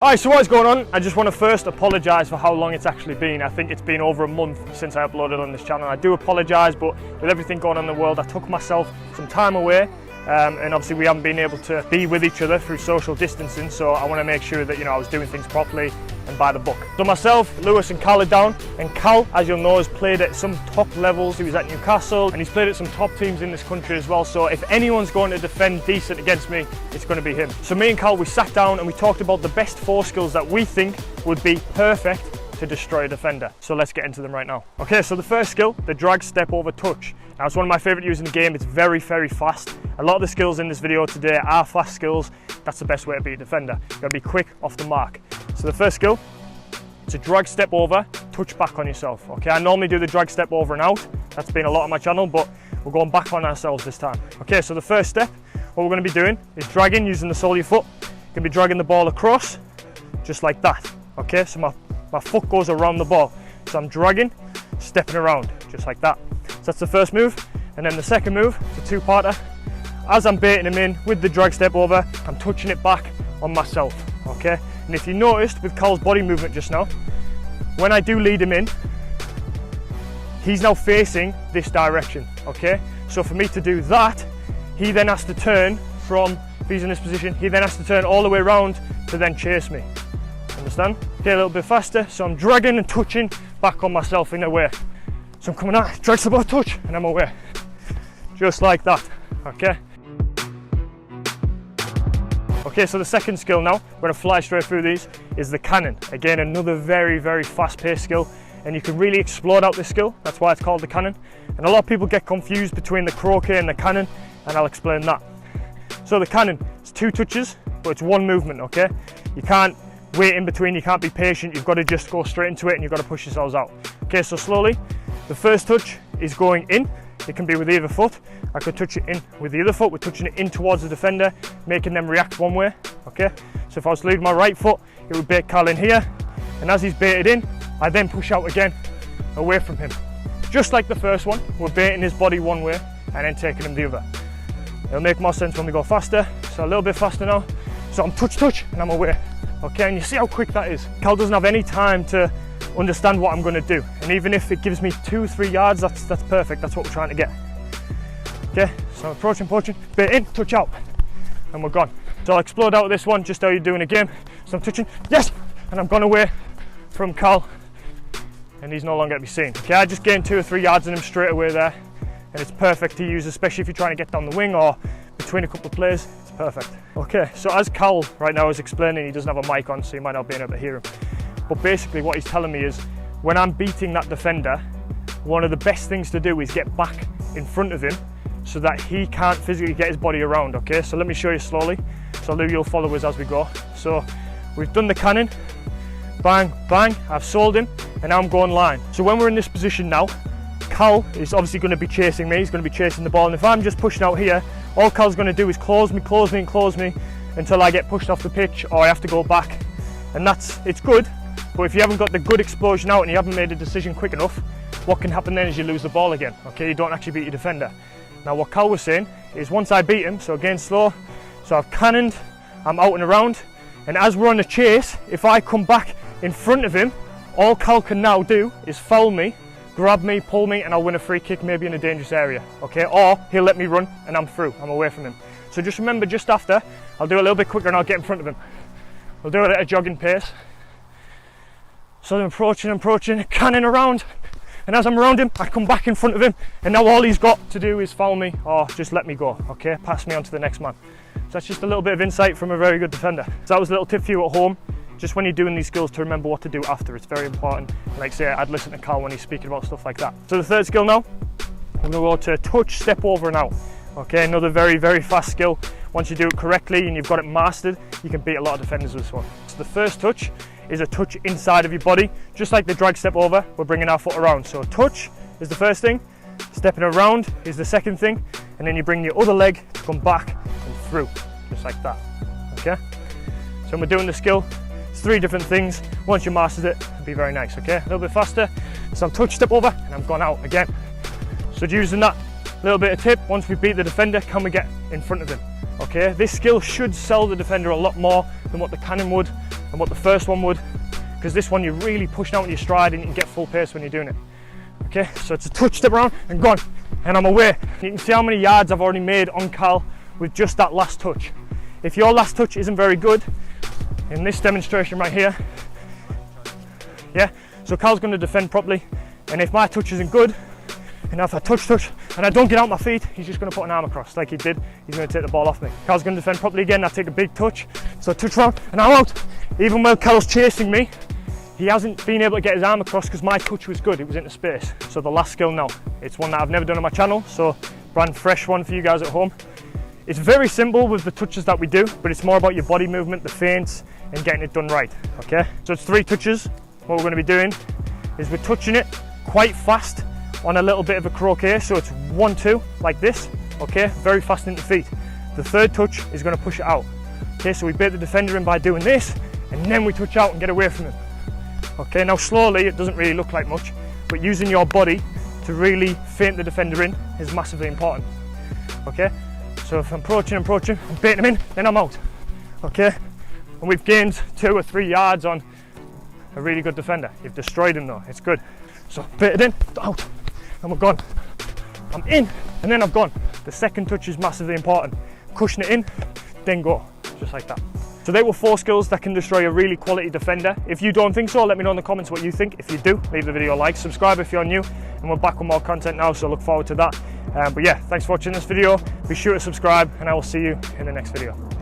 Alright, so what's going on? I just want to first apologise for how long it's actually been. I think it's been over a month since I uploaded on this channel. I do apologise, but with everything going on in the world, I took myself some time away. And obviously we haven't been able to be with each other through social distancing, so I want to make sure that, I was doing things properly and by the book. So myself, Lewis and Cal are down, and Cal, as you'll know, has played at some top levels. He was at Newcastle and he's played at some top teams in this country as well, so if anyone's going to defend decent against me, it's going to be him. So me and Cal, we sat down and we talked about the best 4 skills that we think would be perfect to destroy a defender. So let's get into them right now. Okay, so the first skill, the drag step over touch. Now it's one of my favourite use in the game. It's very, very fast. A lot of the skills in this video today are fast skills. That's the best way to beat a defender. You've got to be quick off the mark. So the first skill, it's a drag step over, touch back on yourself. Okay, I normally do the drag step over and out. That's been a lot on my channel, but we're going back on ourselves this time. Okay, so the first step, what we're going to be doing is dragging using the sole of your foot. You're going to be dragging the ball across, just like that. Okay, so my foot goes around the ball. So I'm dragging, stepping around, just like that. So that's the first move. And then the second move, it's a two-parter. As I'm baiting him in with the drag step over, I'm touching it back on myself, okay? And if you noticed with Cal's body movement just now, when I do lead him in, he's now facing this direction, okay? So for me to do that, he then has to turn from, if he's in this position, he then has to turn all the way around to then chase me. Understand? Okay, a little bit faster. So I'm dragging and touching back on myself in a way. So I'm coming out, drag the ball, touch, and I'm away. Just like that, okay? Okay, so the second skill now, we're gonna fly straight through these, is the cannon. Again, another very, very fast-paced skill, and you can really explode out this skill. That's why it's called the cannon. And a lot of people get confused between the croquet and the cannon, and I'll explain that. So the cannon, it's 2 touches, but it's 1 movement, okay? You can't wait in between, you can't be patient, you've got to just go straight into it and you've got to push yourselves out. Okay, so slowly, the first touch is going in. It can be with either foot. I could touch it in with the other foot. We're touching it in towards the defender, making them react one way, okay? So if I was to lead my right foot, it would bait Cal in here, and as he's baited in, I then push out again, away from him. Just like the first one, we're baiting his body one way, and then taking him the other. It'll make more sense when we go faster, so a little bit faster now. So I'm touch, and I'm away. Okay, and you see how quick that is. Cal doesn't have any time to understand what I'm going to do, and even if it gives me 2-3 yards, that's perfect. That's what we're trying to get. Okay, so I'm approaching, bait in, touch out, and we're gone. So I'll explode out of this one just how you do in a game. So I'm touching, yes, and I'm gone away from Cal, and he's no longer to be seen. Okay, I just gained 2 or 3 yards on him straight away there, and it's perfect to use, especially if you're trying to get down the wing or between a couple of players. It's perfect. Okay, so as Cal right now is explaining, he doesn't have a mic on, so you might not be able to hear him. But basically what he's telling me is, when I'm beating that defender, one of the best things to do is get back in front of him so that he can't physically get his body around, okay? So let me show you slowly. So Lou, you'll follow us as we go. So we've done the cannon, bang, bang, I've sold him, and now I'm going line. So when we're in this position now, Cal is obviously going to be chasing me, he's going to be chasing the ball, and if I'm just pushing out here, all Cal's going to do is close me until I get pushed off the pitch or I have to go back. And it's good, but if you haven't got the good explosion out and you haven't made a decision quick enough, what can happen then is you lose the ball again, okay? You don't actually beat your defender. Now what Cal was saying is once I beat him, so again slow, so I've cannoned, I'm out and around, and as we're on a chase, if I come back in front of him, all Cal can now do is foul me, grab me, pull me, and I'll win a free kick maybe in a dangerous area, okay? Or he'll let me run and I'm through, I'm away from him. So just remember, just after, I'll do a little bit quicker and I'll get in front of him. We'll do it at a jogging pace. So I'm approaching, cannon around, and as I'm around him, I come back in front of him, and now all he's got to do is foul me or just let me go, okay? Pass me on to the next man. So that's just a little bit of insight from a very good defender. So that was a little tip for you at home, just when you're doing these skills, to remember what to do after. It's very important. And like I say, I'd listen to Cal when he's speaking about stuff like that. So the third skill now, I'm gonna go to touch, step over and out. Okay, another very, very fast skill. Once you do it correctly and you've got it mastered, you can beat a lot of defenders with this one. So the first touch is a touch inside of your body, just like the drag step over, we're bringing our foot around. So touch is the first thing, stepping around is the second thing, and then you bring your other leg to come back and through, just like that, okay? So when we're doing the skill, it's 3 different things. Once you mastered it, it'll be very nice, okay? A little bit faster, so I'm touch, step over, and I'm gone out again. So using that little bit of tip, once we beat the defender, can we get in front of him? Okay, this skill should sell the defender a lot more than what the cannon would, than what the first one would, because this one you're really pushing out in your stride and you can get full pace when you're doing it. Okay, so it's a touch, step around and gone, and I'm away. You can see how many yards I've already made on Cal with just that last touch. If your last touch isn't very good, in this demonstration right here, yeah, so Cal's going to defend properly, and if my touch isn't good, and if I touch, and I don't get out my feet, he's just going to put an arm across like he did. He's going to take the ball off me. Cal's going to defend properly again. I take a big touch, so touch round, and I'm out. Even while Cal's chasing me, he hasn't been able to get his arm across because my touch was good. It was into space. So the last skill now, it's one that I've never done on my channel, so brand fresh one for you guys at home. It's very simple with the touches that we do, but it's more about your body movement, the feints, and getting it done right. Okay, so it's 3 touches. What we're going to be doing is we're touching it quite fast on a little bit of a croquet, so it's 1-2 like this. Okay, very fast into feet. The third touch is going to push it out. Okay, so we bait the defender in by doing this, and then we touch out and get away from him. Okay, now slowly, it doesn't really look like much, but using your body to really feint the defender in is massively important. Okay, so if I'm approaching, I'm baiting him in, then I'm out. Okay, and we've gained 2 or 3 yards on a really good defender. You've destroyed him though, it's good. So baited in, out, and we're gone. I'm in, and then I've gone. The second touch is massively important. Cushion it in, then go, just like that. So they were 4 skills that can destroy a really quality defender. If you don't think so, let me know in the comments what you think. If you do, leave the video a like, subscribe if you're new, and we're back with more content now, so look forward to that. But yeah, thanks for watching this video. Be sure to subscribe, and I will see you in the next video.